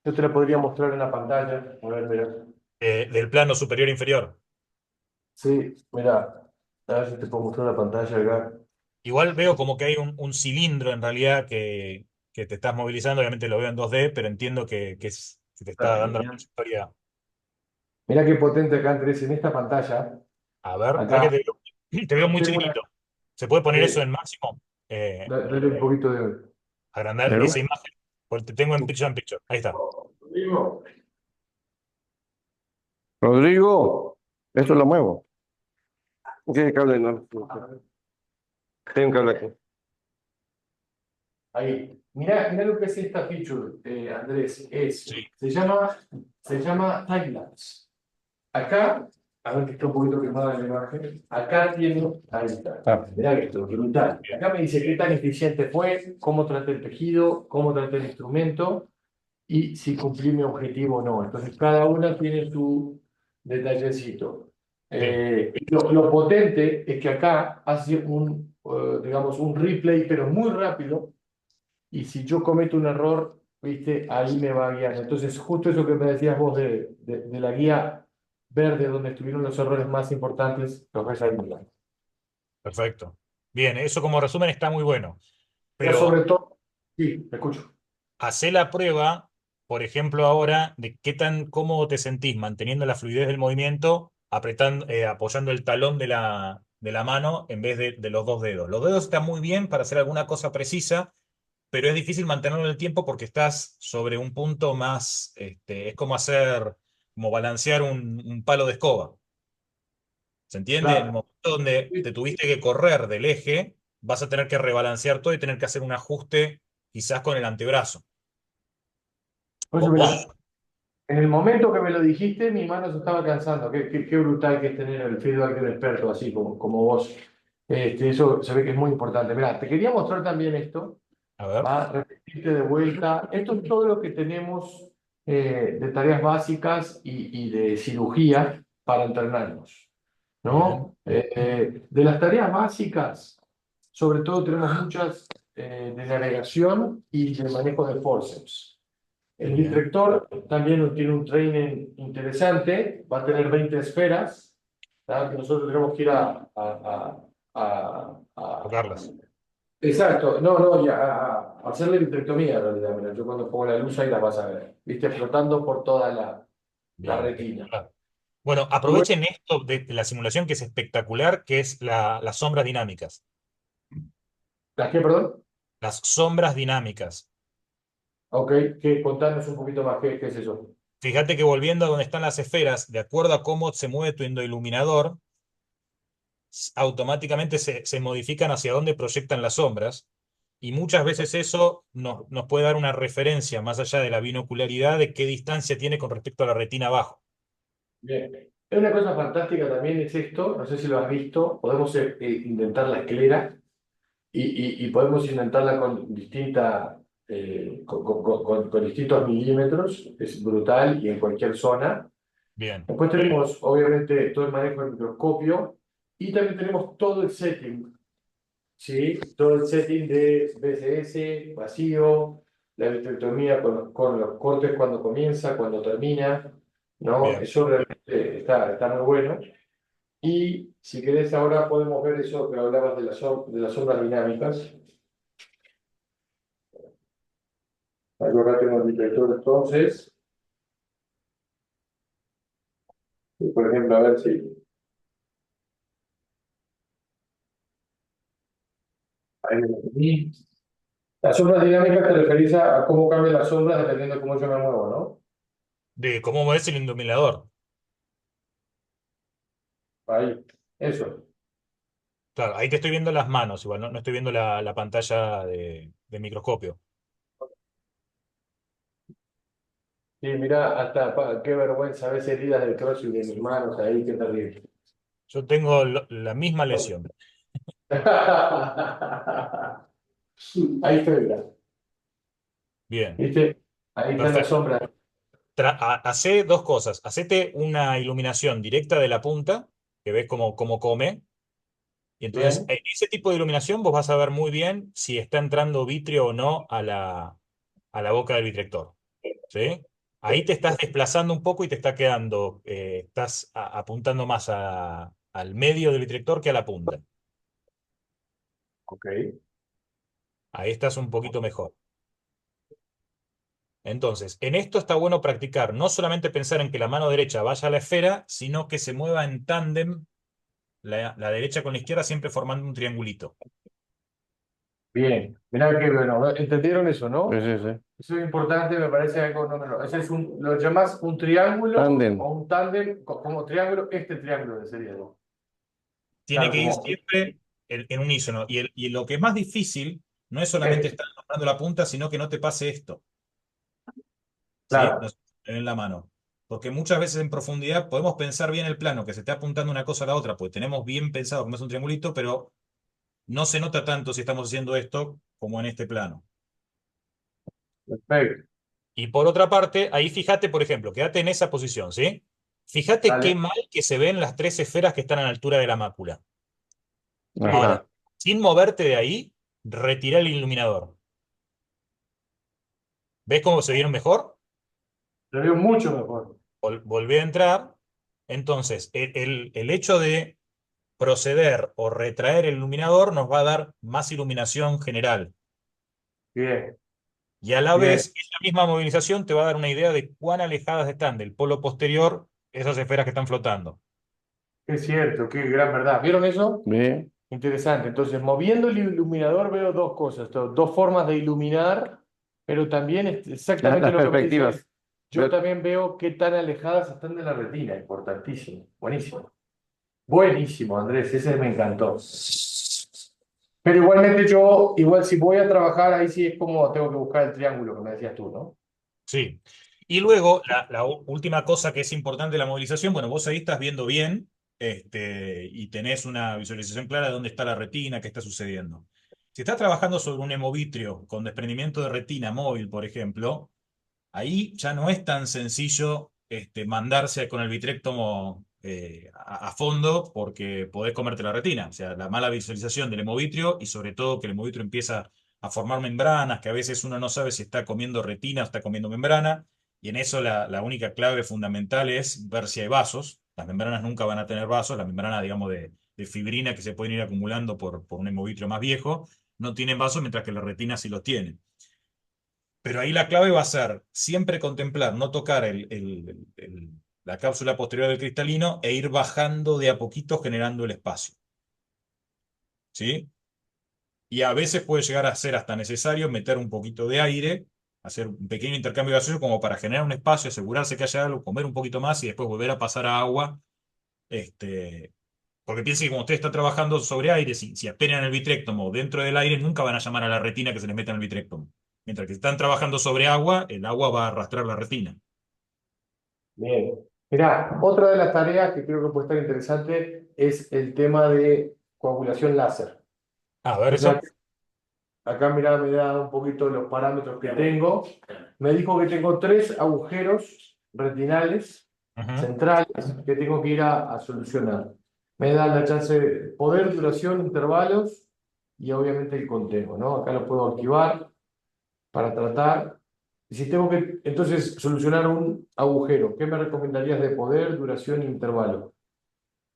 Yo te la podría mostrar en la pantalla. A ver, mira. Del plano superior e inferior. Sí, mira. A ver si te puedo mostrar la pantalla acá. Igual veo como que hay un cilindro en realidad que te estás movilizando. Obviamente lo veo en 2D, pero entiendo que te está dando la trayectoria. Mira qué potente acá, Andrés, en esta pantalla. A ver, para que Acá te veo muy tengo una. chiquitito. ¿Se puede poner eso Sí, en máximo? dale un poquito de. Agrandar Pero, esa imagen, porque te tengo en picture in picture. Ahí está. Digo, Rodrigo, esto lo muevo. ¿Qué cable no? Tengo un cable aquí. ahí. Mira lo que es esta feature, Andrés. Sí. Se llama timelapse. Acá, a ver que está un poquito quemada la imagen. Acá tiene, ahí está. Mirá que esto es brutal. Acá me dice qué tan eficiente fue, cómo traté el tejido, cómo traté el instrumento y si cumplí mi objetivo o no. Entonces, cada una tiene su detallecito. Bien. Lo potente es que acá hace digamos, un replay, pero muy rápido. Y si yo cometo un error, viste, ahí me va guiando. Entonces, justo eso que me decías vos de la guía verde, donde estuvieron los errores más importantes, los ves ahí. Perfecto. Bien, eso como resumen está muy bueno. Pero sobre Pero todo, sí, te escucho. hacé la prueba, por ejemplo, ahora, de qué tan cómodo te sentís manteniendo la fluidez del movimiento, apretando, apoyando el talón de la mano en vez de los dos dedos. Los dedos están muy bien para hacer alguna cosa precisa, pero es difícil mantenerlo en el tiempo porque estás sobre un punto más, es como balancear un palo de escoba. ¿Se entiende? En el Claro. momento donde te tuviste que correr del eje, vas a tener que rebalancear todo y tener que hacer un ajuste quizás con el antebrazo. Por eso, Vos, mirá, vos- en el momento que me lo dijiste, mi mano se estaba cansando. Qué brutal que es tener el feedback de un experto así como vos. Eso se ve que es muy importante. Mirá, te quería mostrar también esto. a ver, Va a repetirte de vuelta. Esto es todo lo que tenemos de tareas básicas y de cirugía para entrenarnos, bien, ¿no? De las tareas básicas, sobre todo tenemos muchas de navegación y de manejo de forceps. El bien, vitrector también tiene un training interesante, va a tener 20 esferas, ¿tá? Que nosotros tenemos que ir a tocarlas. exacto, no, ya, a hacerle vitrectomía en realidad. Mira, yo cuando pongo la luz ahí la vas a ver, viste, flotando por toda la Bien, retina. espectacular. Bueno, Y bueno, aprovechen esto de la simulación que es espectacular, que es las sombras dinámicas. ¿las qué, perdón? Las sombras dinámicas. Ok, contanos un poquito más, ¿qué es eso? Fíjate que volviendo a donde están las esferas, de acuerdo a cómo se mueve tu endoiluminador, automáticamente se modifican hacia dónde proyectan las sombras. Y muchas veces eso nos puede dar una referencia, más allá de la binocularidad, de qué distancia tiene con respecto a la retina abajo. Bien. Es una cosa fantástica también es esto, no sé si lo has visto, podemos intentar la esclera y podemos intentarla con con distintos milímetros, es brutal y en cualquier zona. Bien, Después tenemos, obviamente, todo el manejo del microscopio y también tenemos todo el setting, ¿sí? Todo el setting de BCS, vacío, la vitrectomía con los cortes cuando comienza, cuando termina, ¿no? bien. Eso realmente está muy bueno. Y si querés, ahora podemos ver eso que hablabas de las sombras dinámicas. Acá tengo el detector entonces. Y, por ejemplo, a ver si. Ahí me metí. Las sombras dinámicas te referís a cómo cambian las sombras dependiendo de cómo yo me muevo, ¿no? De cómo mueves el iluminador. Ahí. Eso. Claro, ahí te estoy viendo las manos, igual, no estoy viendo la pantalla de microscopio. Sí, mirá, qué vergüenza, ves heridas del crossfit de mis manos ahí, qué terrible. Yo tengo la misma lesión. Ahí está, mira. Bien, ¿Viste? Ahí está la perfecto. sombra. Hacé dos cosas. Hacete una iluminación directa de la punta, que ves cómo come. Y entonces, Bien. en ese tipo de iluminación vos vas a ver muy bien si está entrando vitrio o no a la boca del vitrector. ¿Sí? Ahí te estás desplazando un poco y te está quedando, estás apuntando más al medio del vitrector que a la punta. Ok. Ahí estás un poquito mejor. Entonces, en esto está bueno practicar, no solamente pensar en que la mano derecha vaya a la esfera, sino que se mueva en tándem la derecha con la izquierda, siempre formando un triangulito. Bien. Mirá que bueno, ¿entendieron eso, Sí, no? sí, sí. Eso es importante, me parece algo no menor. Ese es lo llamas un triángulo Tándem. o un tándem como triángulo, este triángulo sería, ¿no? Tiene Claro, que ir como siempre en unísono. Y lo que es más difícil no es solamente este, estar nombrando la punta, sino que no te pase esto. ¿Sí? No claro, se tener en la mano. Porque muchas veces en profundidad podemos pensar bien el plano, que se esté apuntando una cosa a la otra, pues tenemos bien pensado cómo es un triangulito, pero no se nota tanto si estamos haciendo esto como en este plano. perfecto. Y por otra parte, ahí fíjate, por ejemplo, quédate en esa posición, ¿sí? Fíjate qué Dale. mal que se ven las tres esferas que están a la altura de la mácula. Sí, Ahora, Ajá. sin moverte de ahí, retira el iluminador. ¿Ves cómo se vieron mejor? lo veo mucho mejor. Volvé a entrar. Entonces, el hecho de proceder o retraer el iluminador nos va a dar más iluminación general. Bien, Y a la bien. vez, esa misma movilización te va a dar una idea de cuán alejadas están del polo posterior esas esferas que están flotando. Es cierto, qué gran verdad. ¿Vieron eso? Bien. Interesante. Entonces, moviendo el iluminador veo dos cosas, dos formas de iluminar, pero también es exactamente Las lo que me dice. perspectivas. Yo Ve- también veo qué tan alejadas están de la retina. Importantísimo. Buenísimo. Buenísimo, Andrés. Ese me encantó. Pero igualmente yo, igual si voy a trabajar, ahí sí es como tengo que buscar el triángulo que me decías tú, ¿no? Sí. Y luego, la última cosa que es importante de la movilización, bueno, vos ahí estás viendo bien, y tenés una visualización clara de dónde está la retina, qué está sucediendo. Si estás trabajando sobre un hemovitrio con desprendimiento de retina móvil, por ejemplo, ahí ya no es tan sencillo mandarse con el vitréctomo a fondo porque podés comerte la retina. O sea, la mala visualización del hemovitrio y sobre todo que el hemovitrio empieza a formar membranas, que a veces uno no sabe si está comiendo retina o está comiendo membrana. Y en eso la única clave fundamental es ver si hay vasos. Las membranas nunca van a tener vasos. Las membranas, digamos, de fibrina que se pueden ir acumulando por un hemovitrio más viejo, no tienen vasos, mientras que la retina sí los tiene. Pero ahí la clave va a ser siempre contemplar, no tocar la cápsula posterior del cristalino e ir bajando de a poquito generando el espacio. ¿Sí? Y a veces puede llegar a ser hasta necesario meter un poquito de aire, hacer un pequeño intercambio gaseoso como para generar un espacio, asegurarse que haya algo, comer un poquito más y después volver a pasar a agua. Este, Porque piensen que como usted está trabajando sobre aire, si aspiran el vitréctomo dentro del aire, nunca van a llamar a la retina que se les meta en el vitréctomo. Mientras que están trabajando sobre agua, el agua va a arrastrar la retina. Bien. Mirá, otra de las tareas que creo que puede estar interesante es el tema de coagulación láser. A ver Entonces, eso. acá mirá, me da un poquito los parámetros que tengo. Me dijo que tengo tres agujeros retinales Ujú. centrales que tengo que ir a solucionar. Me da la chance de poder, duración, intervalos y obviamente el conteo, ¿no? Acá lo puedo activar para tratar. Y si tengo que entonces solucionar un agujero, ¿qué me recomendarías de poder, duración e intervalo?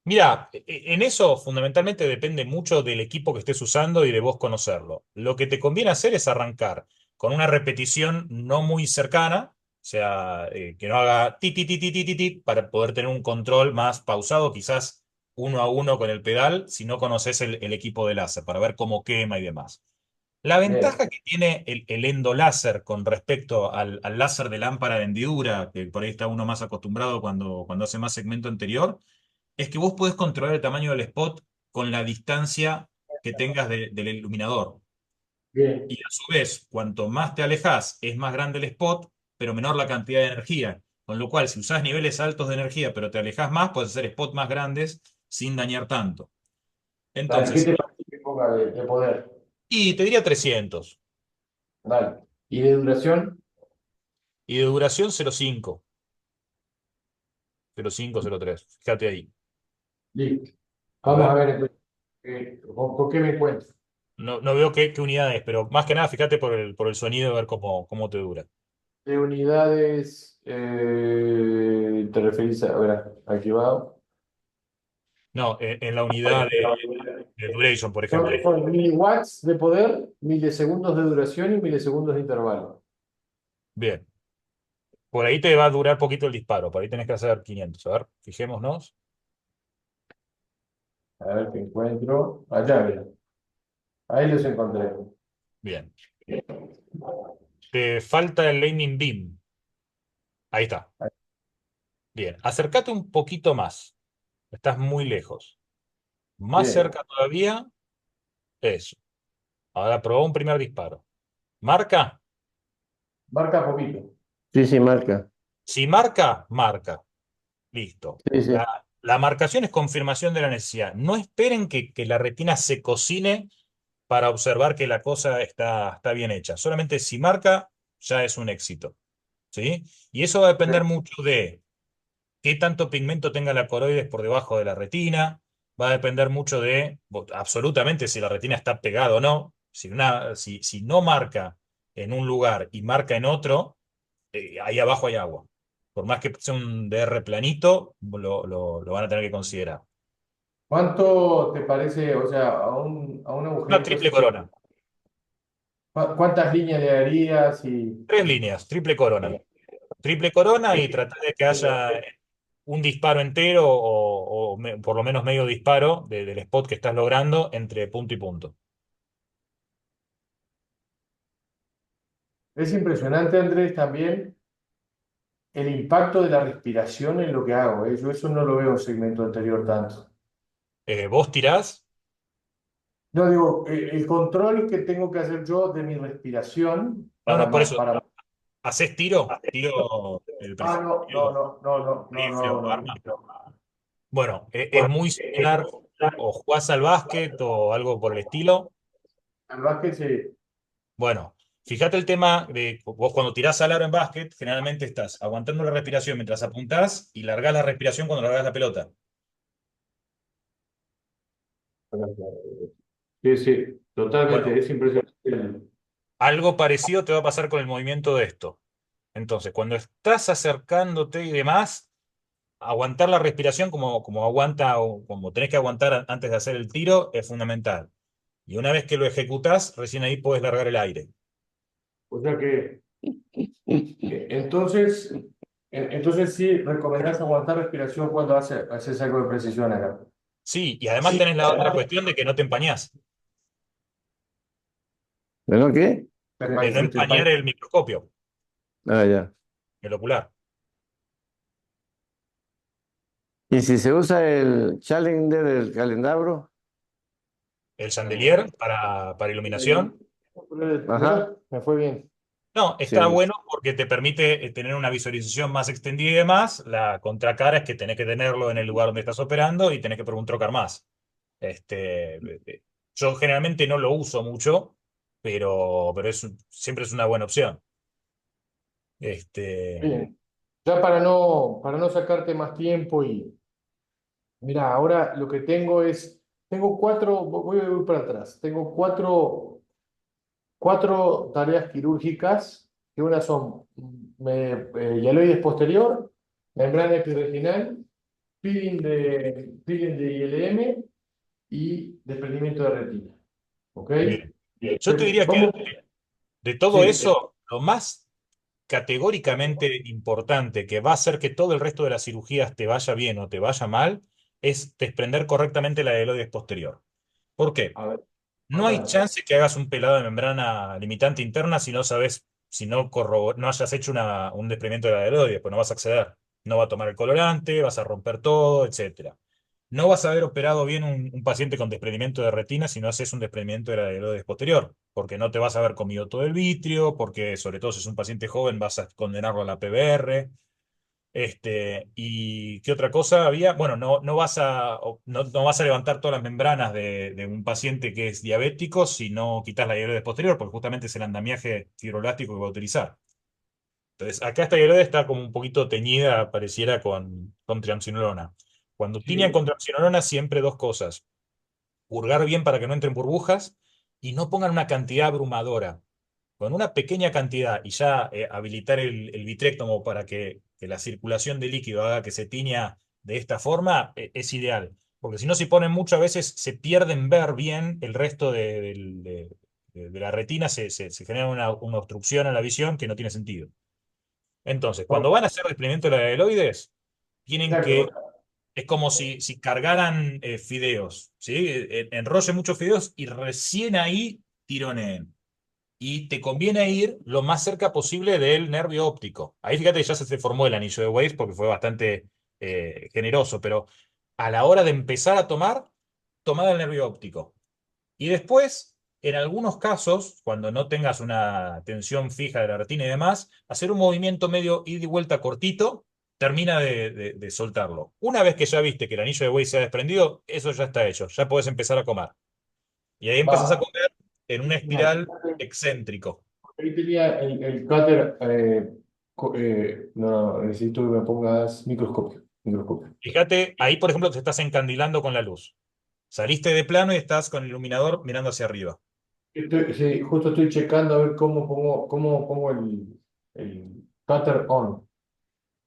Mira, en eso fundamentalmente depende mucho del equipo que estés usando y de vos conocerlo. Lo que te conviene hacer es arrancar con una repetición no muy cercana, o sea, que no haga ti, ti, ti, ti, ti, ti, ti, para poder tener un control más pausado, quizás uno a uno con el pedal, si no conoces el equipo de láser, para ver cómo quema y demás. La Bien, ventaja que tiene el endoláser con respecto al láser de lámpara de hendidura, que por ahí está uno más acostumbrado cuando hace más segmento anterior, es que vos podés controlar el tamaño del spot con la distancia que tengas del iluminador. bien. Y a su vez, cuanto más te alejas, es más grande el spot, pero menor la cantidad de energía. Con lo cual, si usás niveles altos de energía, pero te alejas más, puedes hacer spots más grandes sin dañar tanto. Dale, ¿qué Entonces, te parece? época de poder. Y te diría 300. Dale. ¿Y de duración? Y de duración 0,5. 0,5, 0,3. Fíjate ahí. Listo. A Vamos a ver. ver entonces, con qué me encuentro. No veo qué unidad es, pero más que nada fíjate por el sonido, a ver cómo te dura. De unidades, te referís a, ver, activado. No, en la unidad de duration, por ejemplo. Son miliwatts de poder, milisegundos de duración y milisegundos de intervalo. Bien. Por ahí te va a durar poquito el disparo. Por ahí tenés que hacer 500. A ver, fijémonos. A ver qué encuentro. Allá, mira. Ahí los encontré. Bien. Te falta el Lightning Beam. Ahí está. Bien. Acércate un poquito más. Estás muy lejos. Más Bien. cerca todavía. Eso. Ahora probó un primer disparo. ¿Marca? Marca poquito. Sí, sí, marca. Si marca, marca. Listo. Sí, sí. La marcación es confirmación de la necesidad. No esperen que la retina se cocine para observar que la cosa está bien hecha. Solamente si marca, ya es un éxito. ¿Sí? Y eso va a depender mucho de qué tanto pigmento tenga la coroides por debajo de la retina. Va a depender mucho de, absolutamente, si la retina está pegada o no. Si no marca en un lugar y marca en otro, ahí abajo hay agua. Por más que sea un DR planito, lo van a tener que considerar. ¿Cuánto te parece, o sea, a un Una agujerito triple así, corona. cuántas líneas le darías? Y, 3 líneas, triple corona. Triple corona y tratar de que haya un disparo entero o por lo menos medio disparo del spot que estás logrando entre punto y punto. es impresionante, Andrés, también el impacto de la respiración en lo que hago. Yo eso no lo veo en segmento anterior tanto. Vos tirás, No, digo, el control que tengo que hacer yo de mi respiración no, para, no, por eso, para... haces tiro el Ah, no, no, precipicio, no, no, no, no, rifle o no, arma. no. Bueno, es muy similar, o jugás al básquet o algo por el estilo. Al básquet sí. Bueno, fíjate el tema de vos cuando tirás al aro en básquet, generalmente estás aguantando la respiración mientras apuntás y largás la respiración cuando largás la pelota. Sí, sí, totalmente, Bueno, es impresionante. algo parecido te va a pasar con el movimiento de esto. Entonces, cuando estás acercándote y demás, aguantar la respiración como aguanta o como tenés que aguantar antes de hacer el tiro es fundamental. Y una vez que lo ejecutás, recién ahí puedes largar el aire. O sea que, entonces, entonces sí, recomendás aguantar respiración cuando haces algo de precisión acá. Sí, y además tenés la otra cuestión de que no te empañás, ¿Pero qué? de no empañar el microscopio, Ah, ya. el ocular. Y si se usa el Challenger del calendabro, El chandelier para iluminación. ajá, Me fue bien. No, sí, está bueno porque te permite tener una visualización más extendida y demás. La contracara es que tenés que tenerlo en el lugar donde estás operando y tenés que un trocar más. Yo generalmente no lo uso mucho, pero siempre es una buena opción. Este, Bien. Ya para no sacarte más tiempo y mira, ahora lo que tengo es, tengo cuatro, voy para atrás, tengo cuatro tareas quirúrgicas, que una son hialoides posterior, membrana epiretinal, peeling de ILM y desprendimiento de retina. ¿Ok? bien. Yo te diría que Vamos, de todo sí, eso, lo más categóricamente importante que va a hacer que todo el resto de las cirugías te vaya bien o te vaya mal es desprender correctamente la hialoides posterior. ¿Por qué? a ver, No hay contame. chance que hagas un pelado de membrana limitante interna si no sabes, si no, no hayas hecho un desprendimiento de la hialoide, pues no vas a acceder. No va a tomar el colorante, vas a romper todo, etcétera. No vas a haber operado bien un paciente con desprendimiento de retina si no haces un desprendimiento de la hialoide posterior, porque no te vas a haber comido todo el vitrio, porque sobre todo si es un paciente joven vas a condenarlo a la PBR. ¿Y qué otra cosa había? Bueno, no vas a levantar todas las membranas de un paciente que es diabético si no quitas la hialurosis posterior, porque justamente es el andamiaje fibroelástico que va a utilizar. Entonces, acá esta hialurosis está como un poquito teñida, pareciera, con triamcinolona. Cuando tiñan Sí. con triamcinolona, siempre dos cosas: purgar bien para que no entren burbujas y no pongan una cantidad abrumadora. Con una pequeña cantidad y ya habilitar el vitrectomo para que la circulación de líquido haga que se tiña de esta forma, es ideal. Porque si no, si ponen mucho, a veces se pierden ver bien el resto de la retina, se genera una obstrucción en la visión que no tiene sentido. Entonces, cuando van a hacer desprendimiento de la aleloides, tienen Exacto. que es como si cargaran fideos, ¿sí? Enrollen muchos fideos y recién ahí tironeen. Y te conviene ir lo más cerca posible del nervio óptico. Ahí fíjate que ya se formó el anillo de Weiss porque fue bastante generoso, pero a la hora de empezar a tomar, tomad el nervio óptico. Y después, en algunos casos, cuando no tengas una tensión fija de la retina y demás, hacer un movimiento medio ida y vuelta cortito, termina de soltarlo. Una vez que ya viste que el anillo de Weiss se ha desprendido, eso ya está hecho, ya podés empezar a comer. Y ahí empezás a Va. comer en una Genial. espiral excéntrico. Ahí tenía el cúter. No, necesito que me pongas microscopio. Microscopio. Fíjate, ahí por ejemplo te estás encandilando con la luz. Saliste de plano y estás con el iluminador mirando hacia arriba. Sí, justo estoy checando a ver cómo pongo el cutter on.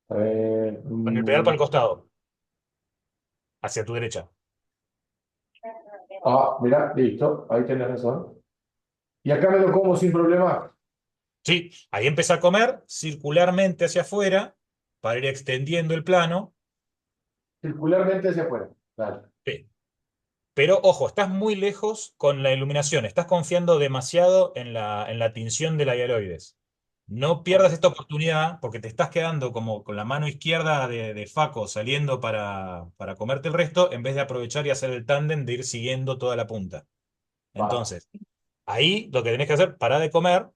A ver. Con el pedal para el costado, hacia tu derecha. Mira, listo. Ahí tenés razón. Y acá me lo como sin problema. Sí, ahí empieza a comer circularmente hacia afuera para ir extendiendo el plano. Circularmente hacia afuera. Dale. Sí. Pero ojo, estás muy lejos con la iluminación, estás confiando demasiado en la tinción de la hialoides. No pierdas esta oportunidad porque te estás quedando como con la mano izquierda de Faco saliendo para comerte el resto en vez de aprovechar y hacer el tándem de ir siguiendo toda la punta. Va. Entonces, ahí lo que tenés que hacer, pará de comer,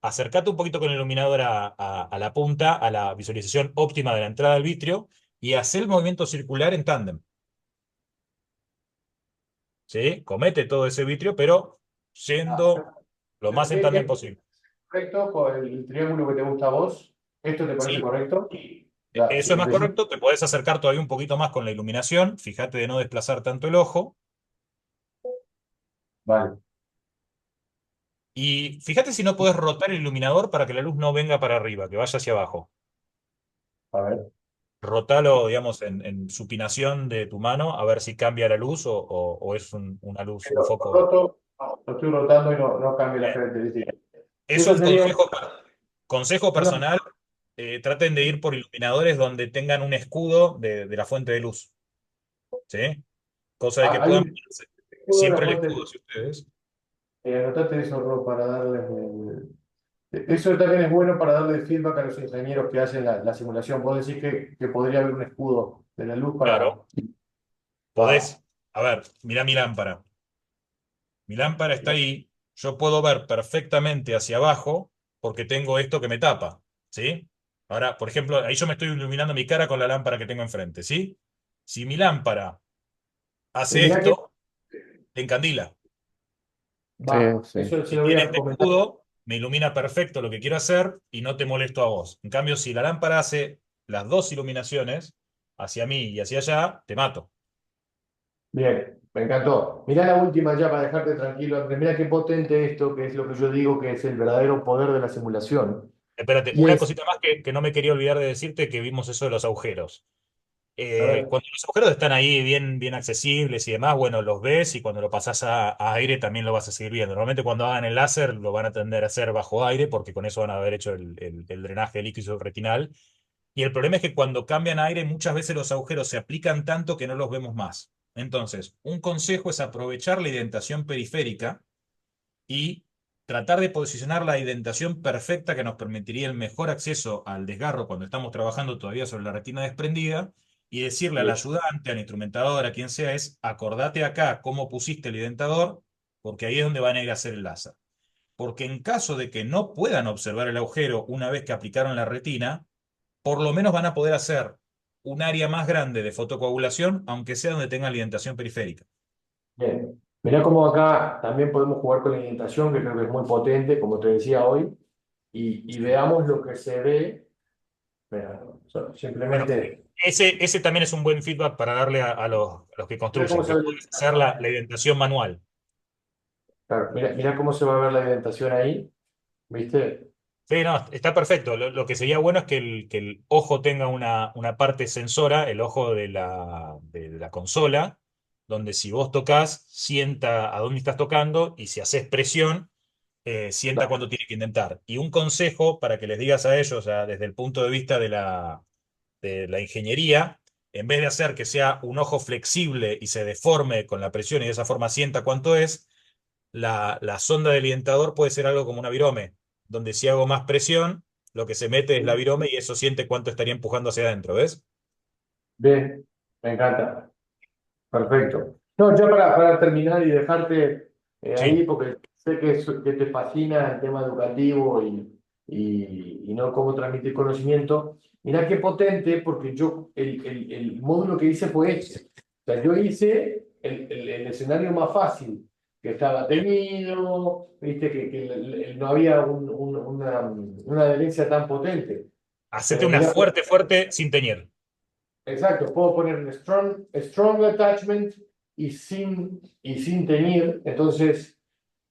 acercate un poquito con el iluminador a la punta, a la visualización óptima de la entrada del vitrio y haz el movimiento circular en tándem. ¿Sí? Comete todo ese vitrio, pero yendo lo más en tándem ¿Es posible. correcto con el triángulo que te gusta a vos? ¿Esto te parece Sí, correcto? Ya, eso es más correcto. Te podés acercar todavía un poquito más con la iluminación. Fíjate de no desplazar tanto el ojo. vale. Y fíjate si no podés rotar el iluminador para que la luz no venga para arriba, que vaya hacia abajo. A ver. Rotalo, digamos, en supinación de tu mano, a ver si cambia la luz o es una luz, un foco. Roto, no, lo estoy rotando y no cambia la Eh, característica. Eso Eso un sería consejo una. personal. Traten de ir por iluminadores donde tengan un escudo de la fuente de luz. ¿Sí? Cosa de que Hay puedan un ponerse escudo de la siempre el fuente. escudo, si ustedes. Anotate eso, Ro, para darles. Eso también es bueno para darle feedback a los ingenieros que hacen la simulación. Vos decís que podría haber un escudo de la luz para. Claro, Va. podés. A ver, mira mi lámpara. Mi lámpara está ahí. Yo puedo ver perfectamente hacia abajo porque tengo esto que me tapa. ¿Sí? Ahora, por ejemplo, ahí yo me estoy iluminando mi cara con la lámpara que tengo enfrente. ¿Sí? Si mi lámpara Y hace mirá que esto, te encandila. Sí, va. sí. Eso se Si lo voy tiene a este comentar. escudo, me ilumina perfecto lo que quiero hacer y no te molesto a vos. En cambio, si la lámpara hace las dos iluminaciones, hacia mí y hacia allá, te mato. Bien, me encantó. Mirá la última ya para dejarte tranquilo, Andrés. Mirá qué potente esto, que es lo que yo digo que es el verdadero poder de la simulación. Espérate, Y una es, cosita más que no me quería olvidar de decirte que vimos eso de los agujeros. a ver, Cuando los agujeros están ahí bien, bien accesibles y demás, bueno, los ves y cuando lo pasás a aire también lo vas a seguir viendo. Normalmente cuando hagan el láser lo van a tender a hacer bajo aire porque con eso van a haber hecho el drenaje líquido retinal. Y el problema es que cuando cambian a aire muchas veces los agujeros se aplican tanto que no los vemos más. Entonces, un consejo es aprovechar la identación periférica y tratar de posicionar la identación perfecta que nos permitiría el mejor acceso al desgarro cuando estamos trabajando todavía sobre la retina desprendida y decirle al ayudante, al instrumentador, a quien sea, es acordate acá cómo pusiste el identador, porque ahí es donde van a ir a hacer el láser. Porque en caso de que no puedan observar el agujero una vez que aplicaron la retina, por lo menos van a poder hacer un área más grande de fotocoagulación, aunque sea donde tengan alimentación periférica. Bien. Mirá cómo acá también podemos jugar con la indentación, que creo que es muy potente, como te decía hoy, y veamos lo que se ve. Mira, simplemente, Ese también es un buen feedback para darle a los que mira cómo construyen, se que ve, puedes hacer la indentación manual. claro, mira cómo se va a ver la indentación ahí, ¿viste? Sí, no, está perfecto. Lo que sería bueno es que el ojo tenga una parte sensora, el ojo de la consola, donde si vos tocas, sienta a dónde estás tocando y si haces presión, sienta Claro. cuándo tiene que intentar. Y un consejo para que les digas a ellos, o sea, desde el punto de vista de la ingeniería, en vez de hacer que sea un ojo flexible y se deforme con la presión y de esa forma sienta cuánto es, la sonda del orientador puede ser algo como una virome, donde si hago más presión, lo que se mete es la virome y eso siente cuánto estaría empujando hacia adentro, ¿ves? Bien, me encanta. Perfecto. No, ya para terminar y dejarte ahí, Sí, porque sé que te fascina el tema educativo y no cómo transmitir conocimiento. Mirá qué potente, porque yo el módulo que hice fue este. O sea, yo hice el escenario más fácil, que estaba teñido, viste, que no había una adherencia tan potente. hacete Pero una mirá, fuerte, fuerte sin teñir. exacto, puedo poner un strong attachment y sin teñir, entonces,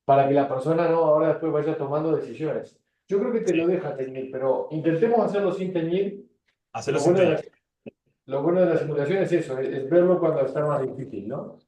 para que la persona no ahora después vaya tomando decisiones. Yo creo que te lo Sí, deja teñir, pero intentemos hacerlo sin teñir, que hacerlo lo sin bueno de teñir. la simulación es eso, es verlo cuando está más difícil, ¿no?